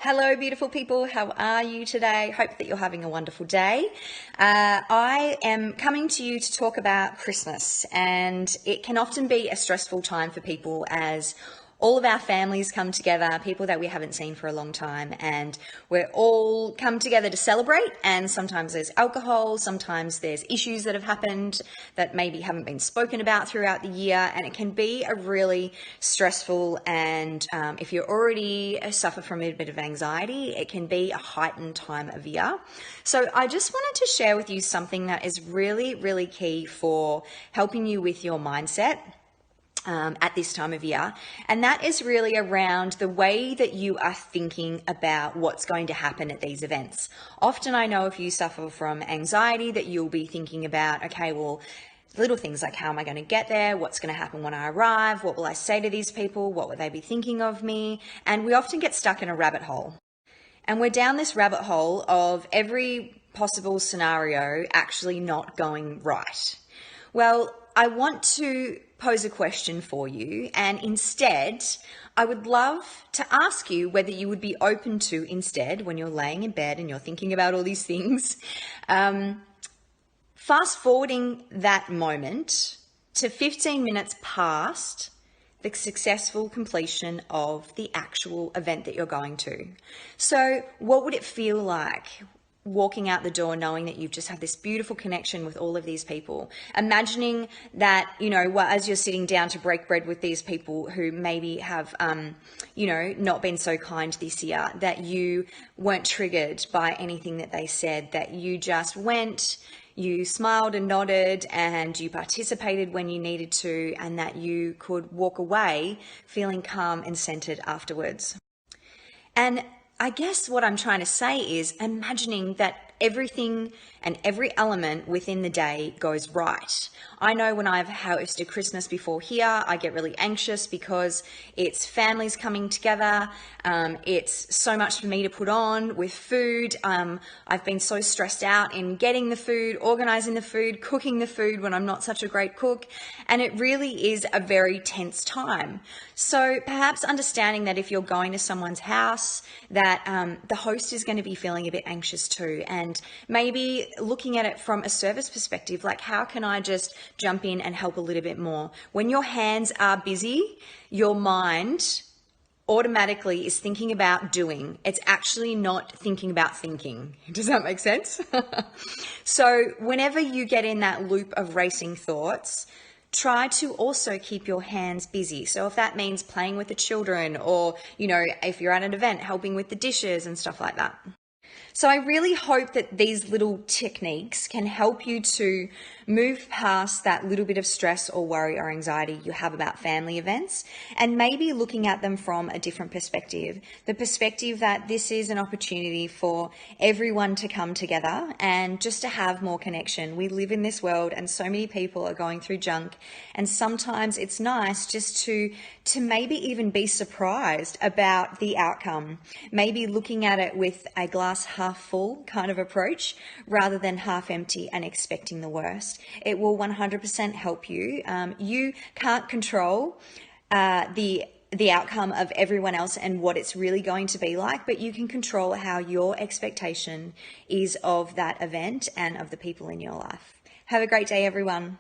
Hello, beautiful people. How are you today? Hope that you're having a wonderful day. I am coming to you to talk about Christmas, and it can often be a stressful time for people as all of our families come together, people that we haven't seen for a long time, and we're all come together to celebrate. And sometimes there's alcohol, sometimes there's issues that have happened that maybe haven't been spoken about throughout the year, and it can be a really stressful and if you already suffer from a bit of anxiety, it can be a heightened time of year. So I just wanted to share with you something that is really, really key for helping you with your mindset at this time of year, and that is really around the way that you are thinking about what's going to happen at these events. Often I know if you suffer from anxiety that you'll be thinking about, okay, well, little things like how am I going to get there? What's going to happen when I arrive? What will I say to these people? What will they be thinking of me? And we often get stuck in a rabbit hole. And we're down this rabbit hole of every possible scenario actually not going right. Well, I want to pose a question for you, and instead I would love to ask you whether you would be open to, instead, when you're laying in bed and you're thinking about all these things, fast forwarding that moment to 15 minutes past the successful completion of the actual event that you're going to. So what would it feel like walking out the door knowing that you've just had this beautiful connection with all of these people? Imagining that, as you're sitting down to break bread with these people who maybe have, not been so kind this year, that you weren't triggered by anything that they said, that you just went, you smiled and nodded, and you participated when you needed to, and that you could walk away feeling calm and centered afterwards. And I guess what I'm trying to say is imagining that everything and every element within the day goes right. I know when I've hosted Christmas before here, I get really anxious because it's families coming together. It's so much for me to put on with food. I've been so stressed out in getting the food, organizing the food, cooking the food when I'm not such a great cook. And it really is a very tense time. So perhaps understanding that if you're going to someone's house, that the host is going to be feeling a bit anxious too. And maybe looking at it from a service perspective, like how can I just jump in and help a little bit more? When your hands are busy, your mind automatically is thinking about doing. It's actually not thinking about thinking. Does that make sense? So whenever you get in that loop of racing thoughts, try to also keep your hands busy. So if that means playing with the children, or, if you're at an event, helping with the dishes and stuff like that. So I really hope that these little techniques can help you to move past that little bit of stress or worry or anxiety you have about family events, and maybe looking at them from a different perspective. The perspective that this is an opportunity for everyone to come together and just to have more connection. We live in this world and so many people are going through junk, and sometimes it's nice just to maybe even be surprised about the outcome. Maybe looking at it with a glass half full kind of approach rather than half empty and expecting the worst. It will 100% help you. You can't control the outcome of everyone else and what it's really going to be like, but you can control how your expectation is of that event and of the people in your life. Have a great day, everyone.